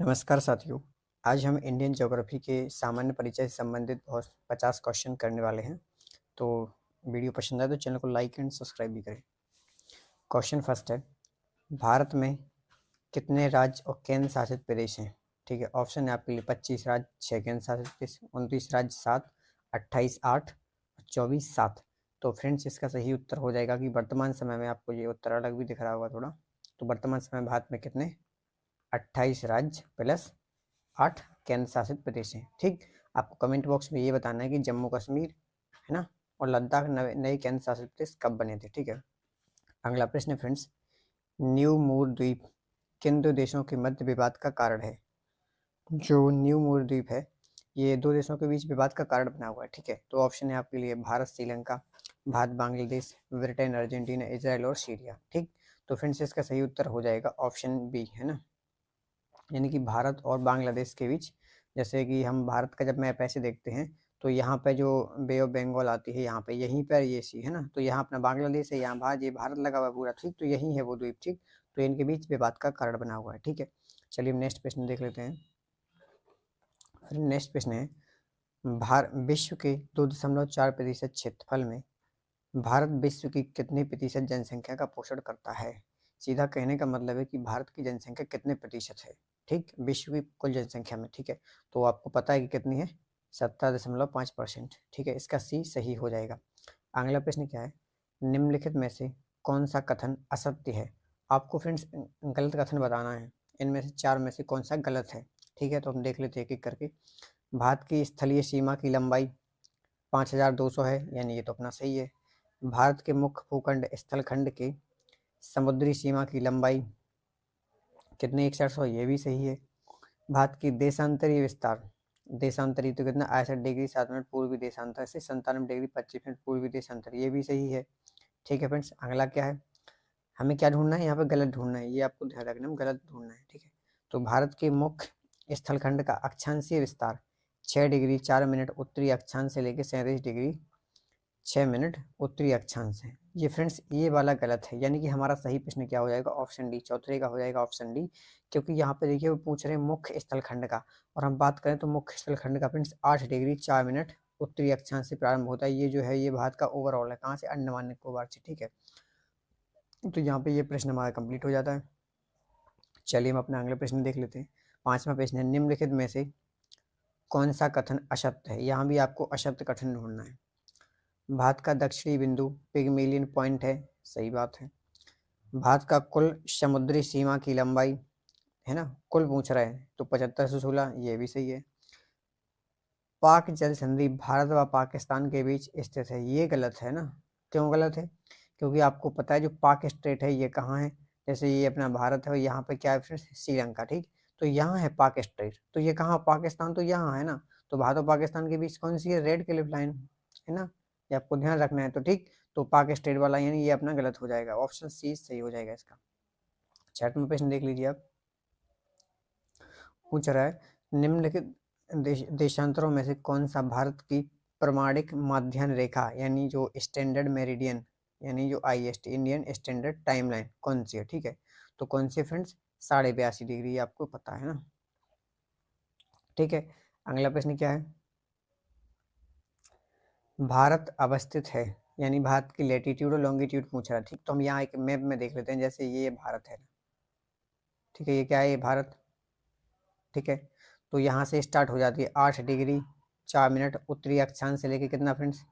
नमस्कार साथियों। आज हम इंडियन ज्योग्राफी के सामान्य परिचय से संबंधित बहुत 50 क्वेश्चन करने वाले हैं। तो वीडियो पसंद आए तो चैनल को लाइक एंड सब्सक्राइब भी करें। क्वेश्चन फर्स्ट है, भारत में कितने राज्य और केंद्र शासित प्रदेश हैं? ठीक है, ऑप्शन है आपके लिए 25 राज्य, 6 केंद्र शासित प्रदेश, 29 राज्य 7, 28 8, 24 7। तो फ्रेंड्स इसका सही उत्तर हो जाएगा कि वर्तमान समय में, आपको ये उत्तर अलग भी दिख रहा होगा थोड़ा, तो वर्तमान समय भारत में कितने 28 राज्य प्लस 8 केंद्र शासित प्रदेश हैं। ठीक, आपको कमेंट बॉक्स में ये बताना है कि जम्मू कश्मीर है ना और लद्दाख नए केंद्र शासित प्रदेश कब बने थे। ठीक है, अगला प्रश्न फ्रेंड्स, न्यू मूर द्वीप किन दो देशों के मध्य विवाद का कारण है? जो न्यू मूर द्वीप है ये दो देशों के बीच विवाद का कारण बना हुआ है। ठीक है, तो ऑप्शन है आपके लिए Bharat Sri Lanka, Bharat Bangladesh, Britain Argentina, Israel और सीरिया। ठीक, तो फ्रेंड्स इसका सही उत्तर हो जाएगा ऑप्शन बी, है ना, यानी कि भारत और बांग्लादेश के बीच। जैसे कि हम भारत का जब मैप ऐसे देखते हैं तो यहाँ पे जो बे ऑफ बंगाल आती है, यहाँ पे यहीं पर ये सी है ना, तो यहाँ अपना बांग्लादेश है, यहाँ भारत, ये भारत लगा हुआ है पूरा। ठीक, तो यही है वो द्वीप। ठीक, तो इनके बीच विवाद का कारण बना हुआ है। ठीक है, चलिए नेक्स्ट प्रश्न देख लेते हैं। फिर नेक्स्ट प्रश्न है, विश्व के 2.4% क्षेत्रफल में भारत विश्व की कितने प्रतिशत जनसंख्या का पोषण करता है? सीधा कहने का मतलब है कि भारत की जनसंख्या कितने प्रतिशत है, ठीक, विश्व की कुल जनसंख्या में। ठीक है, तो आपको पता है कि कितनी है, 17.5%। ठीक है, इसका सी सही हो जाएगा। अगला प्रश्न क्या है, निम्नलिखित में से कौन सा कथन असत्य है? आपको फ्रेंड्स गलत कथन बताना है, इनमें से 4 में से कौन सा गलत है। ठीक है, तो हम देख लेते हैं एक एक करके। भारत की स्थलीय सीमा की लंबाई 5200 है, यानी ये तो अपना सही है। भारत के मुख्य भूखंड स्थलखंड के समुद्री सीमा की लंबाई कितने 6100, ये भी सही है। भारत की देशांतरीय विस्तार, देशांतरी तो कितना 61 डिग्री 7 मिनट पूर्वी देशांतर से 97 डिग्री 25 मिनट पूर्वी देशांतर, ये भी सही है। ठीक है फ्रेंड्स, अगला क्या है, हमें क्या ढूंढना है, यहाँ पे गलत ढूंढना है, ये आपको ध्यान रखना है, गलत ढूंढना है। ठीक है, तो भारत के मुख्य स्थलखंड का अक्षांशीय विस्तार 6 डिग्री 4 मिनट उत्तरी अक्षांश से लेकर 37 डिग्री 6 मिनट उत्तरी अक्षांश है। ये फ्रेंड्स ये वाला गलत है, यानी कि हमारा सही प्रश्न क्या हो जाएगा, ऑप्शन डी, चौथे का हो जाएगा ऑप्शन डी। क्योंकि यहाँ पे देखिए वो पूछ रहे हैं मुख्य स्थलखंड का, और हम बात करें तो मुख्य स्थलखंड का फ्रेंड्स 8 डिग्री 4 मिनट उत्तरी अक्षांश से प्रारंभ होता है। ये जो है ये भारत का ओवरऑल है, कहाँ से, अंडमान निकोबार से। ठीक है, तो यहाँ पे ये प्रश्न हमारा कंप्लीट हो जाता है। चलिए हम अपना अगले प्रश्न देख लेते हैं। 5वां प्रश्न है, निम्नलिखित में से कौन सा कथन असत्य है? यहाँ भी आपको असत्य कथन ढूंढना है। भारत का दक्षिणी बिंदु पिगमेलियन पॉइंट है, सही बात है। भारत का कुल समुद्री सीमा की लंबाई, है ना, कुल पूछ रहा है तो 7516, ये भी सही है। पाक जल संधि भारत व पाकिस्तान के बीच स्थित है, ये गलत है ना। क्यों गलत है? क्योंकि आपको पता है जो पाक स्टेट है ये कहाँ है, जैसे ये अपना भारत है, यहाँ पे क्या है फ्रेंड्स, श्रीलंका। ठीक, तो यहाँ है पाक स्टेट, तो ये कहाँ, पाकिस्तान तो यहाँ है ना। तो भारत और पाकिस्तान के बीच कौन सी है, रेड क्लिफ लाइन, है ना, ये आपको ध्यान रखना है। तो ठीक, तो पाक स्टेट वाला यानी ये अपना गलत हो जाएगा, ऑप्शन सी सही हो जाएगा इसका। चैट में प्रश्न देख लीजिए आप, पूछ रहा है, निम्नलिखित देशांतरों में से कौन सा भारत की प्रमाणिक माध्यान्ह रेखा, यानी जो स्टैंडर्ड मेरिडियन, यानी जो IST इंडियन स्टैंडर्ड टाइमलाइन कौन सी है? ठीक है, तो कौन सी फ्रेंड्स, 82.5 डिग्री, आपको पता है ना। ठीक है, अगला प्रश्न क्या है, भारत अवस्थित है, यानी भारत की लेटीट्यूड और लॉन्गिट्यूड पूछ रहा है। ठीक, तो हम यहाँ एक मैप में देख लेते हैं, जैसे ये भारत है, ठीक है, ये क्या है, ये भारत। ठीक है, तो यहाँ से स्टार्ट हो जाती है 8 डिग्री 4 मिनट उत्तरी अक्षांश से लेके कितना फ्रेंड्स,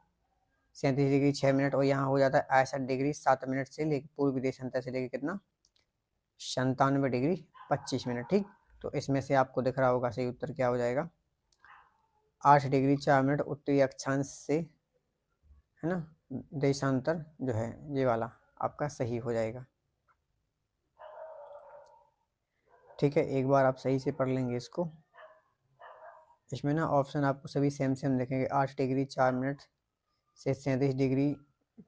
37 डिग्री 6 मिनट, और यहाँ हो जाता है 61 डिग्री 7 मिनट से लेके पूर्वी देशांतर से लेके कितना, 97 डिग्री 25 मिनट। ठीक, तो इसमें से आपको दिख रहा होगा सही उत्तर क्या हो जाएगा, 8 डिग्री 4 मिनट उत्तरी अक्षांश से, है ना, देशांतर जो है ये वाला आपका सही हो जाएगा। ठीक है, एक बार आप सही से पढ़ लेंगे इसको, इसमें ना ऑप्शन आपको सभी सेम सेम देखेंगे, 8 डिग्री 4 मिनट से 37 डिग्री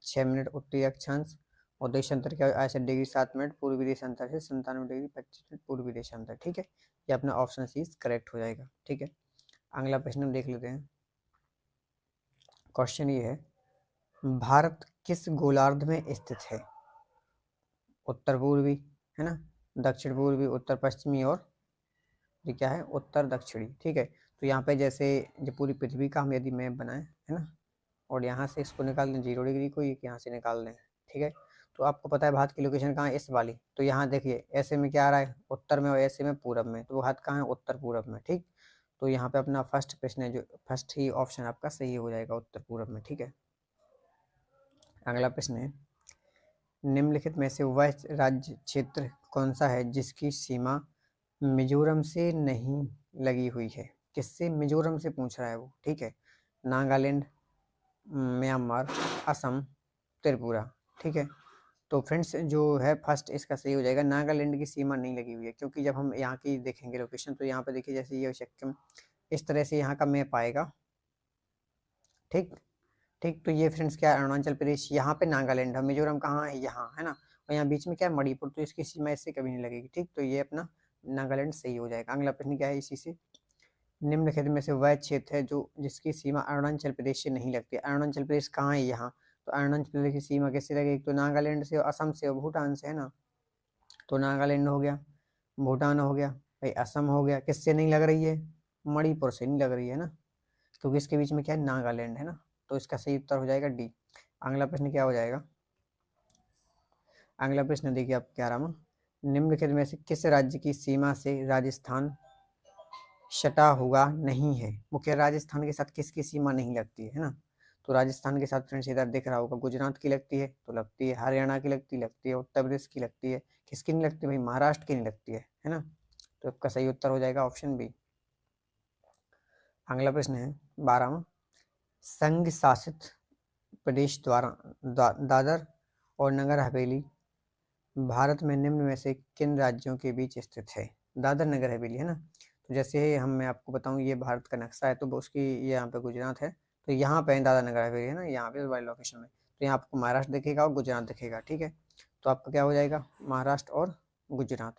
6 मिनट उत्तरी अक्षांश, और देशांतर क्या, 61 डिग्री 7 मिनट पूर्वी देशांतर से 97 डिग्री 25 मिनट पूर्वी देशांतर। ठीक है, ये अपना ऑप्शन सी करेक्ट हो जाएगा। ठीक है, अगला प्रश्न हम देख लेते हैं। क्वेश्चन ये है, भारत किस गोलार्ध में स्थित है? उत्तर पूर्वी, है ना, दक्षिण पूर्वी, उत्तर पश्चिमी और ये क्या है, उत्तर दक्षिणी, ठीक है। तो यहाँ पे जैसे जो पूरी पृथ्वी का हम यदि मैप बनाएं, है ना, और यहाँ से इसको निकाल दें 0 डिग्री को, ये यहाँ से निकाल दें, ठीक है। तो आपको पता है भारत की लोकेशन कहाँ है, इस वाली। तो यहाँ देखिए ऐसे में क्या आ रहा है, उत्तर में, और ऐसे में पूरब में, तो भारत कहाँ है, उत्तर पूरब में, ठीक। तो यहाँ पे अपना फर्स्ट प्रश्न है, जो फर्स्ट ही ऑप्शन आपका सही हो जाएगा, उत्तर पूरब में, ठीक है। अगला प्रश्न है, निम्नलिखित में से वह राज्य क्षेत्र कौन सा है जिसकी सीमा मिजोरम से नहीं लगी हुई है। किससे, मिजोरम से पूछ रहा है वो, ठीक है। नागालैंड, म्यांमार, असम, त्रिपुरा, ठीक है। तो फ्रेंड्स जो है फर्स्ट इसका सही हो जाएगा, नागालैंड की सीमा नहीं लगी हुई है, क्योंकि जब हम यहाँ की देखेंगे लोकेशन, तो यहाँ पे देखिए जैसे ये सिक्किम, इस तरह से यहाँ का मैप आएगा, ठीक। ठीक, तो ये फ्रेंड्स क्या है, अरुणाचल प्रदेश, यहाँ पे नागालैंड है, मिजोरम कहाँ है, यहाँ है ना, और यहाँ बीच में क्या है, मणिपुर, तो इसकी सीमा इससे कभी नहीं लगेगी, ठीक। तो ये अपना नागालैंड सही हो जाएगा। अगला प्रश्न क्या है इसी से, निम्नलिखित में से वह क्षेत्र है जो जिसकी सीमा अरुणाचल प्रदेश से नहीं लगती। अरुणाचल प्रदेश कहाँ है, यहाँ। तो अरुणाचल प्रदेश की सीमा किससे लगेगी, तो नागालैंड से, असम से और भूटान से, है ना। तो नागालैंड हो गया, भूटान हो गया, भाई असम हो गया, किससे नहीं लग रही है, मणिपुर से नहीं लग रही है ना, क्योंकि इसके बीच में क्या है, नागालैंड है ना। तो इसका सही उत्तर हो जाएगा डी। अगला प्रश्न क्या हो जाएगा, अगला प्रश्न देखिए आप 11वां, निम्नलिखित में से किस राज्य की सीमा से राजस्थान सटा हुआ नहीं है। मुख्य राजस्थान के साथ किसकी सीमा नहीं लगती है ना। तो राजस्थान के साथ फ्रेंड्स इधर दिख रहा होगा, गुजरात की लगती है, तो लगती है, हरियाणा की लगती है, उत्तर प्रदेश की लगती है, किसकी नहीं लगती भाई, महाराष्ट्र की नहीं लगती है ना। तो इसका सही उत्तर हो जाएगा ऑप्शन बी। अगला प्रश्न है 12वां, संघ शासित प्रदेश द्वारा दादर और नगर हवेली भारत में निम्न में से किन राज्यों के बीच स्थित है। दादर नगर हवेली, है ना। तो जैसे मैं आपको बताऊं, ये भारत का नक्शा है, तो उसकी ये यहाँ पे गुजरात है, तो यहाँ पे दादर नगर हवेली, है ना, यहाँ पे वाली लोकेशन में। तो यहाँ आपको महाराष्ट्र दिखेगा और गुजरात दिखेगा, ठीक है। तो आपका क्या हो जाएगा, महाराष्ट्र और गुजरात,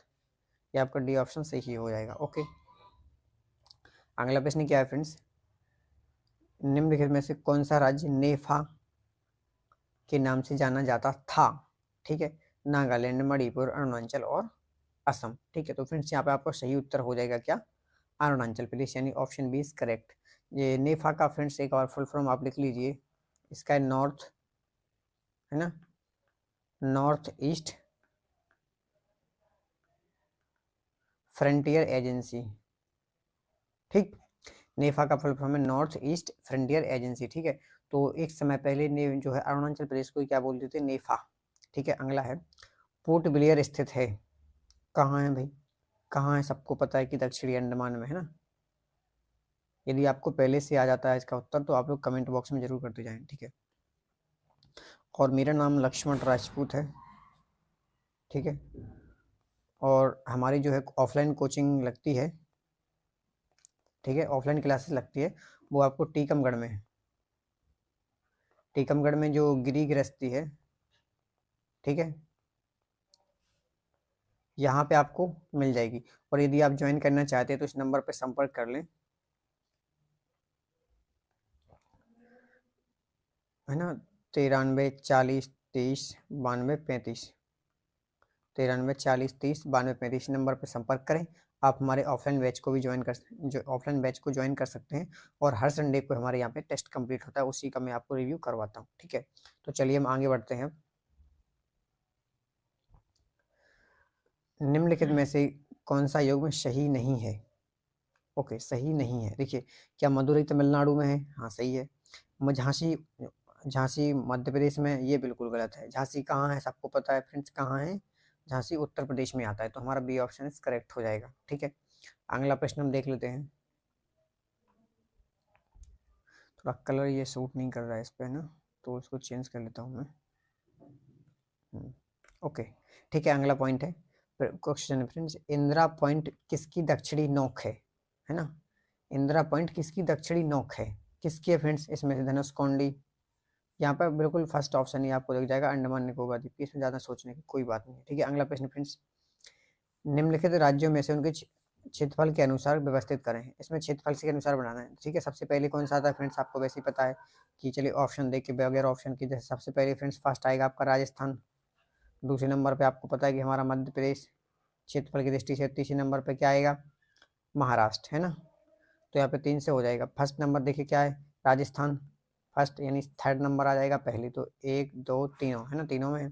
ये आपका डी ऑप्शन सही हो जाएगा, ओके। अगला प्रश्न क्या है फ्रेंड्स, निम्नलिखित में से कौन सा राज्य नेफा के नाम से जाना जाता था, ठीक है। नागालैंड, मणिपुर, अरुणाचल और असम, ठीक है। तो फ्रेंड्स यहाँ पे आपका सही उत्तर हो जाएगा क्या, अरुणाचल प्रदेश, यानी ऑप्शन बी इज करेक्ट। ये नेफा का फ्रेंड्स एक और फुल फॉर्म आप लिख लीजिए, इसका नॉर्थ, है ना, नॉर्थ ईस्ट फ्रंटियर एजेंसी, ठीक। नेफा का फुल फॉर्म है नॉर्थ ईस्ट फ्रंटियर एजेंसी, ठीक है। तो एक समय पहले ने जो है अरुणाचल प्रदेश को क्या बोलते थे, नेफा, ठीक है। अगला है, पोर्ट ब्लेयर स्थित है, कहाँ है भाई, कहाँ है, सबको पता है कि दक्षिणी अंडमान में, है ना। यदि आपको पहले से आ जाता है इसका उत्तर, तो आप लोग कमेंट बॉक्स में जरूर करते जाएं, ठीक है। और मेरा नाम लक्ष्मण राजपूत है, ठीक है। और हमारी जो है ऑफलाइन कोचिंग लगती है, ठीक है, ऑफलाइन क्लासेस लगती है, वो आपको टीकमगढ़ में है, टीकमगढ़ में जो गिरी गृहस्थी है, ठीक है, यहाँ पे आपको मिल जाएगी। और यदि आप ज्वाइन करना चाहते हैं तो इस नंबर पर संपर्क कर लें, है ना, 93 40 30 92 35, 93 40 30 92 35 नंबर पर संपर्क करें। आप हमारे ऑफलाइन बैच को भी ऑफलाइन बैच को ज्वाइन कर सकते हैं। और हर संडे को हमारे यहाँ पे टेस्ट कंप्लीट होता है, उसी का मैं आपको रिव्यू करवाता हूँ, ठीक है। तो चलिए हम आगे बढ़ते हैं। निम्नलिखित में से कौन सा योग में सही नहीं है, ओके, सही नहीं है। देखिए, क्या मदुरई तमिलनाडु में है, हाँ सही है। झांसी, झांसी मध्य प्रदेश में, ये बिल्कुल गलत है। झांसी कहाँ है, सबको पता है फ्रेंड्स, कहाँ है, झांसी उत्तर प्रदेश में आता है, तो हमारा बी ऑप्शन इज करेक्ट हो जाएगा, ठीक है। अगला प्रश्न हम देख लेते हैं, थोड़ा कलर ये सूट नहीं कर रहा है इस पे ना, तो इसको चेंज कर लेता हूँ मैं। ओके, ठीक है। अगला पॉइंट है, क्वेश्चन फ्रेंड्स, इंदिरा पॉइंट किसकी दक्षिणी नोक है ना। इंदिरा पॉइंट किसकी दक्षिणी नोक है, किसकी है फ्रेंड्स, इसमें से धनुष कोंडी, यहाँ पर बिल्कुल फर्स्ट ऑप्शन ही आपको दिख जाएगा, अंडमान निकोबार द्वीप की, इसमें ज़्यादा सोचने की कोई बात नहीं है, ठीक है। अगला प्रश्न फ्रेंड्स, निम्नलिखित राज्यों में से उनके क्षेत्रफल के अनुसार व्यवस्थित करें। इसमें क्षेत्रफल के अनुसार बनाना है, ठीक है। सबसे पहले कौन सा आता है फ्रेंड्स, आपको वैसे ही पता है कि चलिए ऑप्शन देख के बगैर ऑप्शन के, जैसे सबसे पहले फ्रेंड्स फर्स्ट आएगा आपका राजस्थान, दूसरे नंबर पे आपको पता है कि हमारा मध्य प्रदेश क्षेत्रफल की दृष्टि से, तीसरे नंबर पे क्या आएगा, महाराष्ट्र, है ना। तो यहाँ पे 3 से हो जाएगा। फर्स्ट नंबर देखिए क्या है, राजस्थान फर्स्ट, यानी थर्ड नंबर आ जाएगा पहली, तो 1 2 तीनों, है ना, तीनों में है।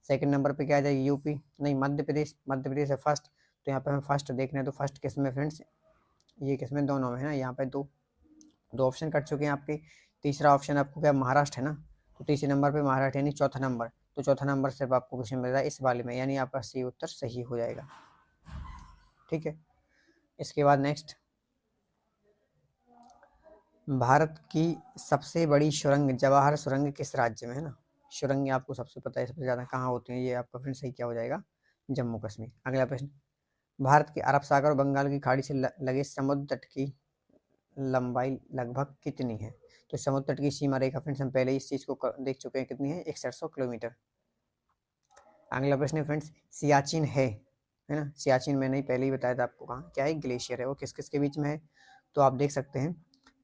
सेकंड नंबर पे क्या आ जाएगा, यूपी, नहीं मध्य प्रदेश, मध्य प्रदेश है फर्स्ट। तो यहाँ पे हमें फर्स्ट देखना है, तो फर्स्ट किस में फ्रेंड्स, ये किस में, दोनों में, है ना। यहाँ पे दो दो ऑप्शन कट चुके हैं आपके। तीसरा ऑप्शन आपको क्या, महाराष्ट्र है ना, तो तीसरे नंबर पे महाराष्ट्र, यानी चौथा नंबर। तो चौथा नंबर सिर्फ आपको क्वेश्चन मिल रहा है इस वाले में, यानी आपका सी उत्तर सही हो जाएगा। ठीक है, इसके बाद नेक्स्ट, भारत की सबसे बड़ी सुरंग जवाहर सुरंग किस राज्य में, है ना। सुरंग आपको सबसे पता है सबसे ज़्यादा कहाँ होती है, ये आपका फ्रेंड सही क्या हो जाएगा, जम्मू कश्मीर। अगला प्रश्न, भारत के अरब सागर और बंगाल की खाड़ी से लगे समुद्र तट की लंबाई लगभग कितनी है। तो समुद्र तट की सीमा रेखा फ्रेंड्स हम पहले इस चीज़ को देख चुके हैं, कितनी है, 6100 किलोमीटर। अगला प्रश्न है फ्रेंड्स, सियाचिन है ना, सियाचिन मैंने ही पहले ही बताया था आपको, कहाँ क्या है, ग्लेशियर है, वो किस किस के बीच में है। तो आप देख सकते हैं,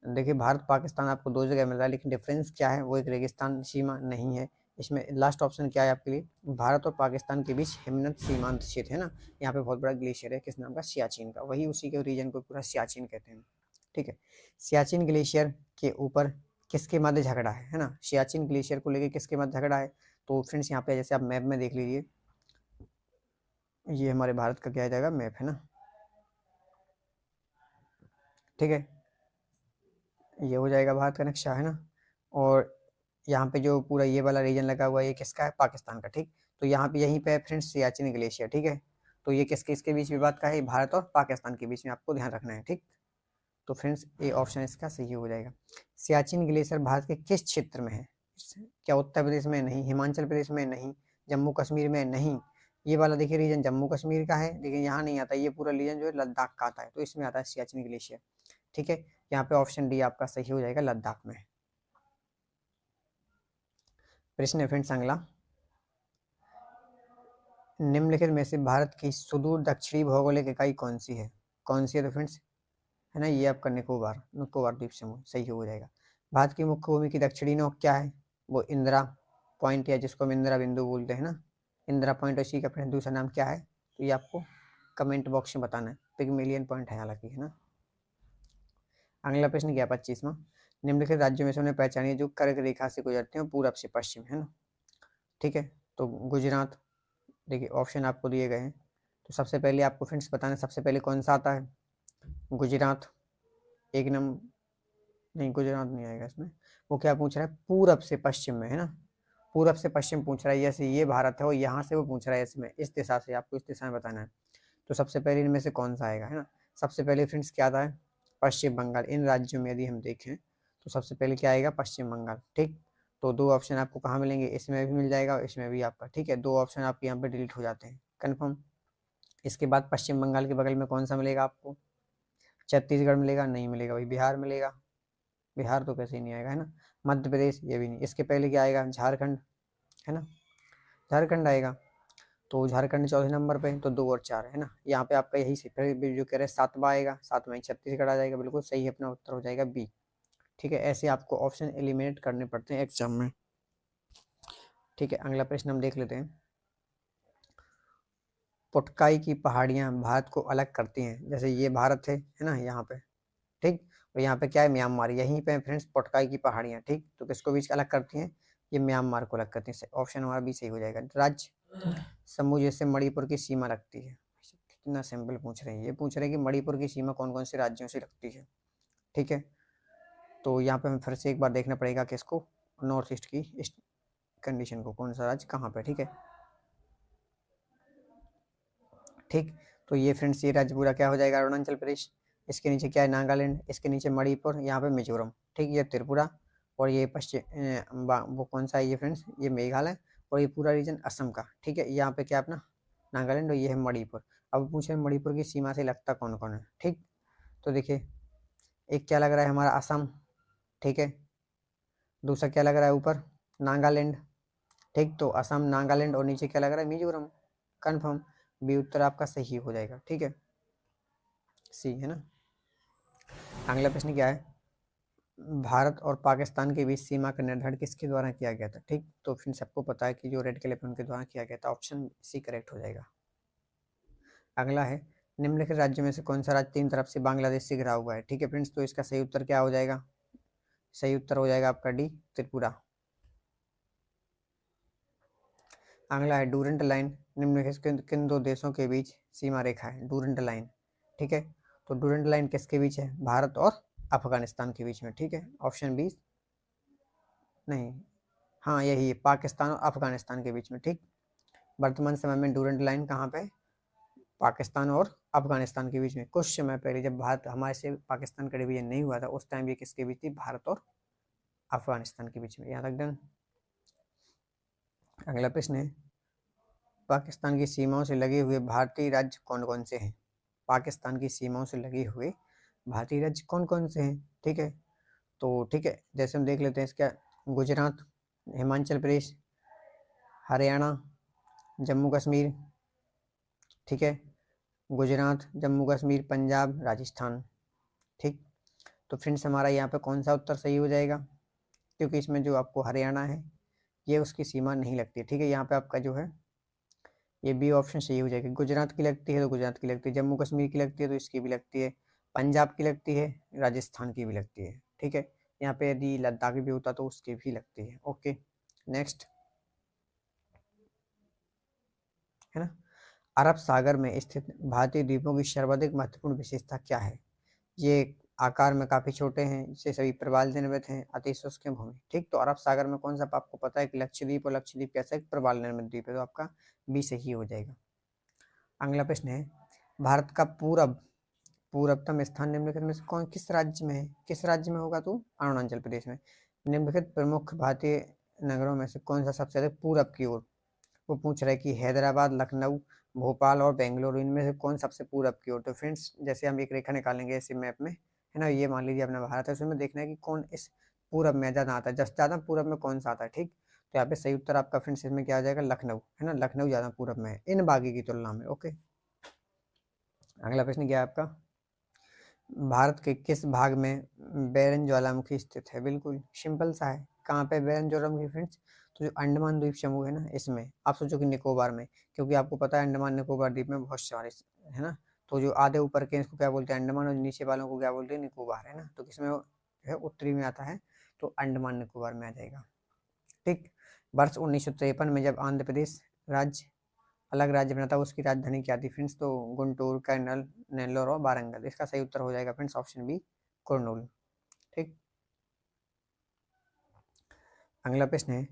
देखिए भारत पाकिस्तान आपको दो जगह मिल रहा है, लेकिन डिफरेंस क्या है, वो एक रेगिस्तान सीमा नहीं है। इसमें लास्ट ऑप्शन क्या है आपके लिए, भारत और पाकिस्तान के बीच हिमनद सीमांत क्षेत्र, है ना। यहाँ पे बहुत बड़ा ग्लेशियर है, किस नाम का, सियाचिन का, वही उसी के रीजन को पूरा सियाचिन कहते हैं। ठीक है, सियाचिन ग्लेशियर के ऊपर किसके मध्य झगड़ा है ना, सियाचिन ग्लेशियर को लेकर किसके मध्य झगड़ा है। तो फ्रेंड्स यहाँ पे जैसे आप मैप में देख लीजिए, ये हमारे भारत का क्या जाएगा, मैप, है ना। ठीक है, ये हो जाएगा भारत का नक्शा, है ना। और यहाँ पे जो पूरा ये वाला रीजन लगा हुआ है, ये किसका है, पाकिस्तान का। ठीक, तो यहाँ पे यहीं पे फ्रेंड्स सियाचिन ग्लेशियर। ठीक है, तो ये किसके इसके बीच विवाद का है, भारत और पाकिस्तान के बीच में, आपको ध्यान रखना है। ठीक, तो फ्रेंड्स ये ऑप्शन इसका सही हो जाएगा। सियाचिन ग्लेशियर भारत के किस क्षेत्र में है, क्या उत्तर प्रदेश में, नहीं, हिमाचल प्रदेश में, नहीं, जम्मू कश्मीर में, नहीं। ये वाला देखिए रीजन जम्मू कश्मीर का है, लेकिन यहाँ नहीं आता, ये पूरा रीजन जो है लद्दाख का आता है, तो इसमें आता है सियाचिन ग्लेशियर। ठीक है, यहाँ पे ऑप्शन डी आपका सही हो जाएगा, लद्दाख में। प्रश्न है फ्रेंड्स अगला, निम्नलिखित में से भारत की सुदूर दक्षिणी भौगोलिक इकाई कौन सी है, कौन सी है, तो फ्रेंड्स है ना, ये आपका निकोबार, निकोबार द्वीप समूह सही हो जाएगा। भारत की मुख्य भूमि की दक्षिणी नोक क्या है, वो इंदिरा पॉइंट, या जिसको हम इंदिरा बिंदु बोलते हैं ना, इंदिरा पॉइंट, इसी का फ्रेंड दूसरा नाम क्या है, तो ये आपको कमेंट बॉक्स में बताना है, पिग्मेलियन पॉइंट है हालांकि, है ना। अगला प्रश्न क्या, 25वां, निम्नलिखित राज्यों में से उन्हें पहचानिए जो कर्क रेखा से गुजरते हैं पूरब से पश्चिम, है ना। ठीक है, तो गुजरात, देखिए ऑप्शन आपको दिए गए हैं, तो सबसे पहले आपको फ्रेंड्स बताना, सबसे पहले कौन सा आता है, गुजरात, एक नंबर, नहीं गुजरात नहीं आएगा इसमें। वो क्या पूछ रहा है, पूरब से पश्चिम में, है ना, पूरब से पश्चिम पूछ रहा है, जैसे ये भारत है और यहाँ से वो पूछ रहा है, इसमें इस दिशा से आपको इस दिशा में बताना है। तो सबसे पहले इनमें से कौन सा आएगा, है ना। सबसे पहले फ्रेंड्स क्या आता है, पश्चिम बंगाल। इन राज्यों में यदि हम देखें तो सबसे पहले क्या आएगा, पश्चिम बंगाल। ठीक, तो दो ऑप्शन आपको कहाँ मिलेंगे, इसमें भी मिल जाएगा और इसमें भी आपका। ठीक है, दो ऑप्शन आपके यहाँ पे डिलीट हो जाते हैं, कन्फर्म। इसके बाद पश्चिम बंगाल के बगल में कौन सा मिलेगा आपको, छत्तीसगढ़ मिलेगा, नहीं मिलेगा भाई, बिहार मिलेगा, बिहार तो कैसे ही नहीं आएगा, है ना। मध्य प्रदेश, ये भी नहीं। इसके पहले क्या आएगा, झारखंड, है ना, झारखंड आएगा। तो झारखंड चौथे नंबर पे, तो 2 और 4, है ना। यहाँ पे आपका यही से फिर जो कह रहे हैं सातवां आएगा, सातवां ही छत्तीसगढ़ आ जाएगा, बिल्कुल सही है, अपना उत्तर हो जाएगा बी। ठीक है, ऐसे आपको ऑप्शन एलिमिनेट करने पड़ते हैं एग्जाम में। ठीक है, अगला प्रश्न हम देख लेते हैं, पुटकाई की पहाड़ियाँ भारत को अलग करती हैं, जैसे ये भारत है ना यहाँ पे। ठीक, और यहाँ पे क्या है, म्यांमार, यहीं पे फ्रेंड्स पुटकाई की पहाड़ियाँ। ठीक, तो किसको बीच अलग करती हैं, ये म्यांमार को अलग करती हैं, ऑप्शन हमारा भी सही हो जाएगा। राज्य समूह जैसे मणिपुर की सीमा रखती है, कितना सिंपल पूछ रहे हैं, ये पूछ रहे हैं कि मणिपुर की सीमा कौन कौन से राज्यों से लगती है। ठीक है, तो यहाँ पे हमें फिर से एक बार देखना पड़ेगा किसको, नॉर्थ ईस्ट की इस कंडीशन को, कौन सा राज्य कहाँ पे। ठीक है, ठीक, तो ये फ्रेंड्स ये राज्य पूरा क्या हो जाएगा, अरुणाचल प्रदेश। इसके नीचे क्या है, नागालैंड, इसके नीचे मणिपुर, यहाँ पे मिजोरम। ठीक, ये त्रिपुरा, और ये पश्चिम वो कौन सा है ये फ्रेंड्स, ये मेघालय, और ये पूरा रीजन असम का। ठीक है, यहाँ पे क्या अपना नागालैंड, और ये है मणिपुर। अब पूछे मणिपुर की सीमा से लगता कौन कौन है। ठीक, तो देखिए एक क्या लग रहा है हमारा असम, ठीक है, दूसरा क्या लग रहा है ऊपर, नागालैंड। ठीक, तो असम, नागालैंड, और नीचे क्या लग रहा है, मिजोरम, कन्फर्म, बी उत्तर आपका सही हो जाएगा। ठीक है, सी, है ना। अगला प्रश्न क्या है, भारत और पाकिस्तान के बीच सीमा का निर्धारण किसके द्वारा किया गया था। ठीक, तो फिर सबको पता है कि जो रेड क्लिप उनके द्वारा किया गया था, ऑप्शन सी करेक्ट हो जाएगा। अगला है, निम्नलिखित राज्यों में से कौन सा राज्य तीन तरफ से बांग्लादेश से घिरा हुआ है? ठीक है फ्रेंड्स, तो इसका सही उत्तर क्या हो जाएगा? सही उत्तर हो जाएगा आपका डी, त्रिपुरा। अगला है डूरंट लाइन। निम्नलिखित किन दो देशों के बीच सीमा रेखा है? डूरंट लाइन, ठीक है। तो डूरंट लाइन किसके बीच है? भारत और अफगानिस्तान के बीच में, ठीक है। ऑप्शन बी, नहीं, हाँ यही है, पाकिस्तान और अफगानिस्तान के बीच में, ठीक। वर्तमान समय में डूरंट लाइन कहाँ पे? पाकिस्तान और अफगानिस्तान के बीच में। कुछ समय पहले जब भारत हमारे से पाकिस्तान का डिवीजन नहीं हुआ था, उस टाइम ये किसके बीच थी? भारत और अफगानिस्तान के बीच में। यहाँ तक डन। अगला प्रश्न है, पाकिस्तान की सीमाओं से लगे हुए भारतीय राज्य कौन कौन से हैं? पाकिस्तान की सीमाओं से लगे हुए भारतीय राज्य कौन कौन से हैं? ठीक है, तो ठीक है, जैसे हम देख लेते हैं इसका, गुजरात, हिमाचल प्रदेश, हरियाणा, जम्मू कश्मीर, ठीक है, गुजरात, जम्मू कश्मीर, पंजाब, राजस्थान, ठीक। तो फ्रेंड्स हमारा यहाँ पे कौन सा उत्तर सही हो जाएगा? क्योंकि इसमें जो आपको हरियाणा है ये उसकी सीमा नहीं लगती है, ठीक है। यहाँ पे आपका जो है ये बी ऑप्शन सही हो जाएगा। गुजरात की लगती है तो गुजरात की लगती है, जम्मू कश्मीर की लगती है तो इसकी भी लगती है, पंजाब की लगती है, राजस्थान की भी लगती है, ठीक है। यहाँ पे यदि लद्दाख भी होता तो उसकी भी लगती है। ओके, नेक्स्ट है ना, अरब सागर में स्थित भारतीय द्वीपों की सर्वाधिक महत्वपूर्ण विशेषता क्या है? ये आकार में काफी छोटे हैं, इसे सभी प्रवाल निर्मित हैं, अति शुष्क भूमि, ठीक। तो अरब सागर में कौन सा आपको पता है कि लक्षद्वीप, और लक्षद्वीप कैसा एक प्रवाल निर्मित द्वीप है, तो आपका बी सही हो जाएगा। अगला प्रश्न है, भारत का पूर्वतम स्थान निम्नलिखित में से कौन किस राज्य में है? किस राज्य में होगा? तो अरुणाचल प्रदेश में। निम्नलिखित प्रमुख भारतीय नगरों में से कौन सा सबसे अधिक पूरब की ओर? वो पूछ रहा है कि हैदराबाद, लखनऊ, भोपाल और बेंगलुरु, इनमें से कौन सबसे पूरब की ओर? तो फ्रेंड्स जैसे हम एक रेखा निकालेंगे ऐसे मैप में, है ना, ये मान लीजिए अपना भारत है, उसमें देखना है कि कौन इस पूरब में ज्यादा आता है, ज्यादा पूरब में कौन सा आता है, ठीक। तो यहाँ पे सही उत्तर आपका फ्रेंड्स इसमें क्या आ जाएगा? लखनऊ, है ना, लखनऊ ज्यादा पूरब में है इन बागी की तुलना में। ओके, अगला प्रश्न क्या है आपका, भारत के किस भाग में बैरन ज्वालामुखी स्थित है? बिल्कुल सिंपल सा है, कहाँ पे बैरन ज्वालामुखी फ्रेंड्स? तो जो अंडमान द्वीप समूह है ना, इसमें आप सोचो कि निकोबार में, क्योंकि आपको पता है अंडमान निकोबार द्वीप में बहुत सारे, है ना, तो जो आधे ऊपर के इसको क्या बोलते हैं? अंडमान, और नीचे वालों को क्या बोलते हैं? निकोबार, है ना। तो किसमें है? उत्तरी में आता है, तो अंडमान निकोबार में आ जाएगा, ठीक। वर्ष 1953 में जब आंध्र प्रदेश राज्य अलग राज्य बना था, उसकी राजधानी क्या थी फ्रेंड्स? तो गुंटूर, कर्नल, नेल्लोर और वारंगल। इसका सही उत्तर हो जाएगा फ्रेंड्स ऑप्शन बी, कुर्नूल, ठीक। अगला प्रश्न है,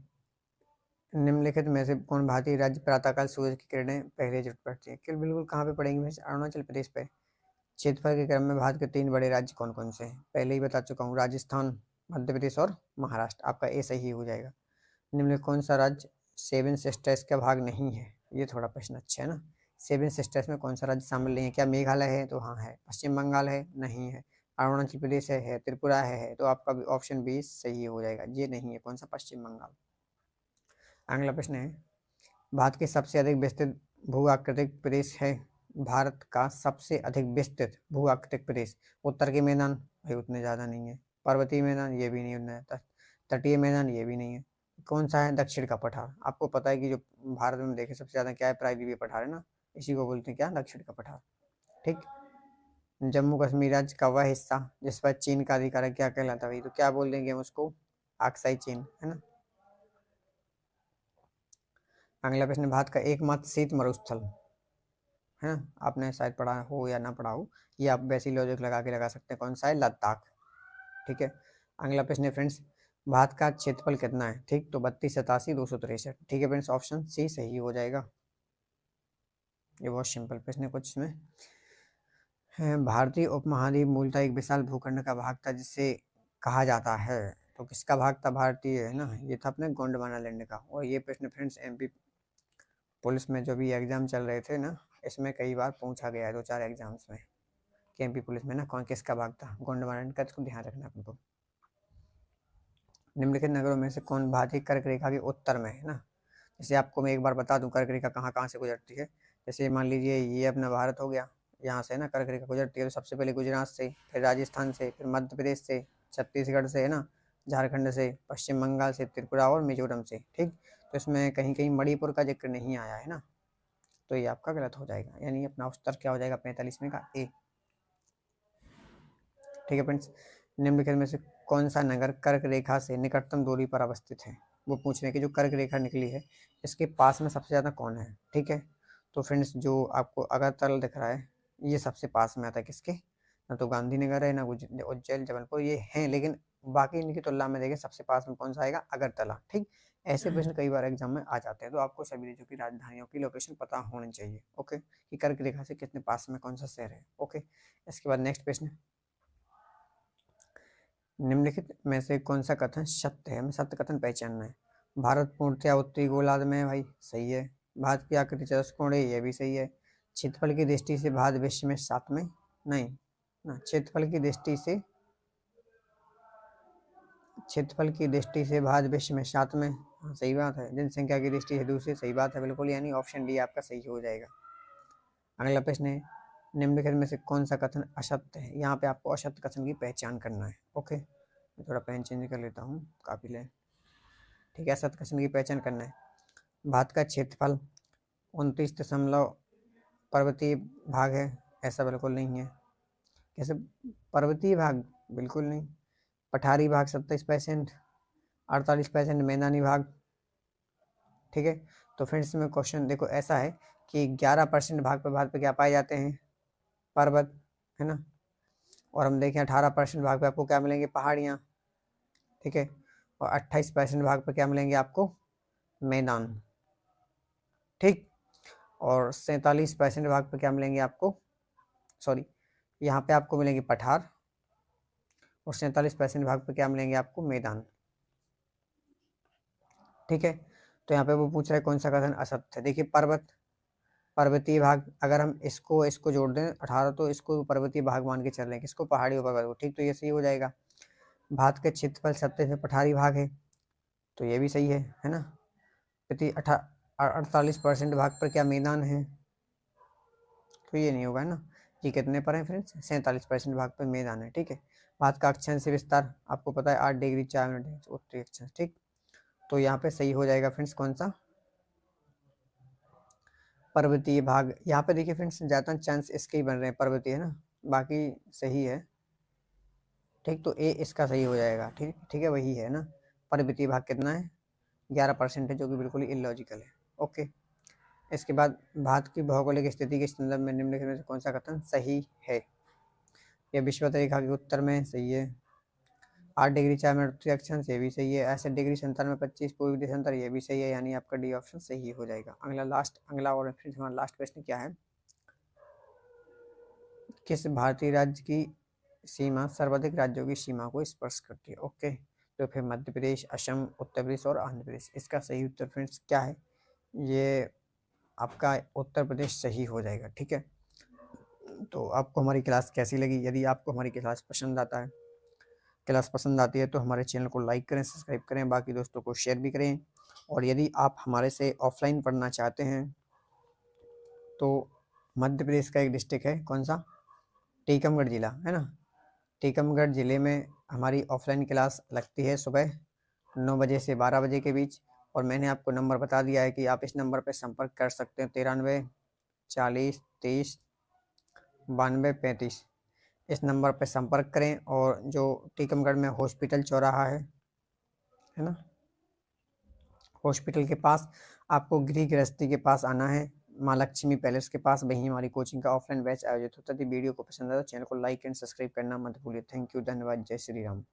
निम्नलिखित में से कौन भारतीय राज्य प्रातःकाल सूरज की किरणें पहले जरूरत पड़ती है? बिल्कुल कहाँ पे पड़ेंगी फ्रेंड्स? अरुणाचल प्रदेश पे। क्षेत्रफल के क्रम में भारत के तीन बड़े राज्य कौन कौन से हैं? पहले ही बता चुका हूँ, राजस्थान, मध्य प्रदेश और महाराष्ट्र। आपका ए सही हो जाएगा। निम्नलिखित कौन सा राज्य सेवन सिस्टर्स का भाग नहीं है? ये थोड़ा प्रश्न अच्छा है ना। सेवन सिस्टर्स में कौन सा राज्य शामिल नहीं है? क्या मेघालय है? तो हाँ है। पश्चिम बंगाल है? नहीं है। अरुणाचल प्रदेश है? त्रिपुरा है? तो आपका भी ऑप्शन बी सही हो जाएगा, ये नहीं है। कौन सा? पश्चिम बंगाल। अगला प्रश्न है, भारत के सबसे अधिक विस्तृत भू आकृतिक प्रदेश है? भारत का सबसे अधिक विस्तृत भू आकृतिक प्रदेश, उत्तर के मैदान भाई उतने ज्यादा नहीं है, पर्वतीय मैदान ये भी नहीं उतना है, तटीय मैदान ये भी नहीं है, कौन सा है? दक्षिण का पठार। आपको पता है कि जो भारत में देखे सबसे ज्यादा क्या है? प्रायद्वीपीय पठार, है ना, इसी को बोलते हैं क्या? दक्षिण का पठार, ठीक। जम्मू कश्मीर राज्य का वह हिस्सा जिस पर चीन का अधिकार है क्या कहलाता है भाई? तो क्या बोल देंगे हम उसको? आक्साई चीन, है ना। अगला प्रश्न, भारत का एकमात्र शीत मरुस्थल, है ना, आपने शायद पढ़ा हो या ना पढ़ा हो, ये आप वैसी लॉजिक लगा के लगा सकते हैं, कौन सा है? लद्दाख, ठीक है। अगला प्रश्न है फ्रेंड्स, भारत का क्षेत्रफल कितना है? ठीक, तो 32, 87, 263, ठीक है फ्रेंड्स, ऑप्शन सी सही हो जाएगा। ये बहुत सिंपल प्रश्न है कुछ इसमें। भारतीय उपमहाद्वीप मूलतः एक विशाल भूखंड का भाग था जिसे कहा जाता है, तो किसका भाग था? भारतीय, है ना, ये था अपने गोंडवाना लैंड का। और ये प्रश्न फ्रेंड्स एमपी पुलिस में जो भी एग्जाम चल रहे थे ना, इसमें कई बार पूछा गया है, 2-4 एग्जाम्स में, कि एमपी पुलिस में ना कौन किसका भाग था? गोंडवाना लैंड का। इसको ध्यान रखना आपको। निम्नलिखित नगरों में से कौन भारतीय कर्क रेखा के उत्तर में है ना? जैसे आपको मैं एक बार बता दूं कर्क रेखा कहाँ कहाँ से गुजरती है। जैसे मान लीजिए ये अपना भारत हो गया, यहाँ से ना कर्क रेखा गुजरती है, तो सबसे पहले गुजरात से, फिर राजस्थान से, फिर मध्य प्रदेश से, छत्तीसगढ़ से, है ना, झारखंड से, पश्चिम बंगाल से, त्रिपुरा और मिजोरम से, ठीक। तो इसमें कहीं कहीं मणिपुर का जिक्र नहीं आया है ना, तो ये आपका गलत हो जाएगा, यानी अपना उत्तर क्या हो जाएगा 45वें का ए। ठीक है फ्रेंड्स, निम्नलिखित में से कौन सा नगर कर्क रेखा से निकटतम दूरी पर अवस्थित है? वो पूछ रहे हैं कि जो कर्क रेखा निकली है इसके पास में सबसे ज़्यादा कौन है। ठीक है, तो फ्रेंड्स जो आपको अगरतला दिख रहा है ये सबसे पास में आता है किसके, ना तो गांधीनगर है ना उज्जैन जबलपुर, ये हैं, लेकिन बाकी इनकी तुलना में देखें सबसे पास में कौन सा आएगा, अगरतला। ठीक, ऐसे प्रश्न कई बार एग्जाम में आ जाते हैं, तो आपको सभी राज्यों की राजधानियों की लोकेशन पता होनी चाहिए। ओके, कि कर्क रेखा से कितने पास में कौन सा शहर है। ओके, इसके बाद नेक्स्ट प्रश्न, निम्नलिखित में से कौन सा कथन सत्य है, हमें सत्य कथन पहचानना है। भारत पूर्णतया उत्तरी गोलार्ध में है भाई, सही है। भारत की आकृति चतुष्कोण है, ये भी सही है। क्षेत्रफल की दृष्टि से भारत विश्व में 7वें, नहीं ना, क्षेत्रफल की दृष्टि से, क्षेत्रफल की दृष्टि से भारत विश्व में 7वें, हाँ सही बात है। जनसंख्या की दृष्टि से दूसरी, सही बात है बिल्कुल, यानी ऑप्शन डी आपका सही हो जाएगा। अगला प्रश्न है, निम्नलिखित में से कौन सा कथन असत्य है? यहाँ पे आपको असत्य कथन की पहचान करना है। ओके, मैं थोड़ा पेन चेंज कर लेता हूँ, काफी ले। ठीक है, असत्य कथन की पहचान करना है। भारत का क्षेत्रफल 29 पर्वतीय भाग है, ऐसा बिल्कुल नहीं है। कैसे पर्वतीय भाग, बिल्कुल नहीं। पठारी भाग 27%, 48% मैदानी भाग। ठीक है, तो फ्रेंड्स में क्वेश्चन देखो ऐसा है कि 11% भाग पे भारत पे क्या पाए जाते हैं, पर्वत, है ना, और हम देखें 18% भाग पे आपको क्या मिलेंगे, पहाड़ियाँ। ठीक है, और 28% भाग पे क्या मिलेंगे आपको, मैदान। ठीक, और 47% भाग पे क्या मिलेंगे आपको, सॉरी, यहाँ पे आपको मिलेंगे पठार, और 47% भाग पे क्या मिलेंगे आपको, मैदान। ठीक है, तो यहाँ पे वो पूछ रहा है कौन सा कथन असत्य है। देखिए पर्वत, पर्वतीय भाग, अगर हम इसको जोड़ दें 18 तो इसको पर्वतीय भाग मान के चल रहे हैं, किसको, पहाड़ियों पर। ठीक, तो ये सही हो जाएगा। भारत के क्षेत्रफल 27 में पठारी भाग है, तो ये भी सही है ना। प्रति 48% भाग पर क्या मैदान है, तो ये नहीं होगा ना। ये कितने पर है फ्रेंड्स, 47% भाग पर मैदान है। ठीक है, भारत का अक्षांश विस्तार आपको पता है 8 डिग्री 4 मिनट उत्तरी अक्षांश। ठीक, तो यहाँ पे सही हो जाएगा फ्रेंड्स कौन सा, पर्वतीय भाग। यहाँ पे देखिए फ्रेंड्स ज़्यादा चांस इसके ही बन रहे हैं, पर्वतीय है ना, बाकी सही है। ठीक, तो ए इसका सही हो जाएगा। ठीक, ठीक है, वही है ना। पर्वतीय भाग कितना है, 11% है, जो कि बिल्कुल ही इलॉजिकल है। ओके, इसके बाद भारत की भौगोलिक स्थिति के संदर्भ में निम्नलिखित में से कौन सा कथन सही है। यह विषुवत रेखा के उत्तर में, सही है। 8 डिग्री 4 मिनट उत्तरी अक्षांश, ये भी सही है। 68 डिग्री 97 पूर्वी देशांतर, ये भी सही है, यानी आपका डी ऑप्शन सही हो जाएगा। अगला और फिर हमारा लास्ट प्रश्न क्या है, किस भारतीय राज्य की सीमा सर्वाधिक राज्यों की सीमा को स्पर्श करती है। ओके, तो फिर मध्य प्रदेश, असम, उत्तर प्रदेश और आंध्र प्रदेश। इसका सही उत्तर फ्रेंड्स क्या है, ये आपका उत्तर प्रदेश सही हो जाएगा। ठीक है, तो आपको हमारी क्लास कैसी लगी? यदि आपको हमारी क्लास पसंद आती है तो हमारे चैनल को लाइक करें, सब्सक्राइब करें, बाकी दोस्तों को शेयर भी करें। और यदि आप हमारे से ऑफलाइन पढ़ना चाहते हैं तो मध्य प्रदेश का एक डिस्ट्रिक्ट है, कौन सा, टीकमगढ़ जिला, है ना। टीकमगढ़ ज़िले में हमारी ऑफलाइन क्लास लगती है सुबह 9 बजे से 12 बजे के बीच, और मैंने आपको नंबर बता दिया है कि आप इस नंबर पर संपर्क कर सकते हैं, 93 40 30 92 35। इस नंबर पर संपर्क करें, और जो टीकमगढ़ में हॉस्पिटल चौराहा है ना, हॉस्पिटल के पास आपको गृह गृहस्थी के पास आना है, माँ लक्ष्मी पैलेस के पास, वहीं हमारी कोचिंग का ऑफलाइन बैच आयोजित होता है। वीडियो को पसंद आया तो चैनल को लाइक एंड सब्सक्राइब करना मत भूलिए। थैंक यू, धन्यवाद, जय श्री राम।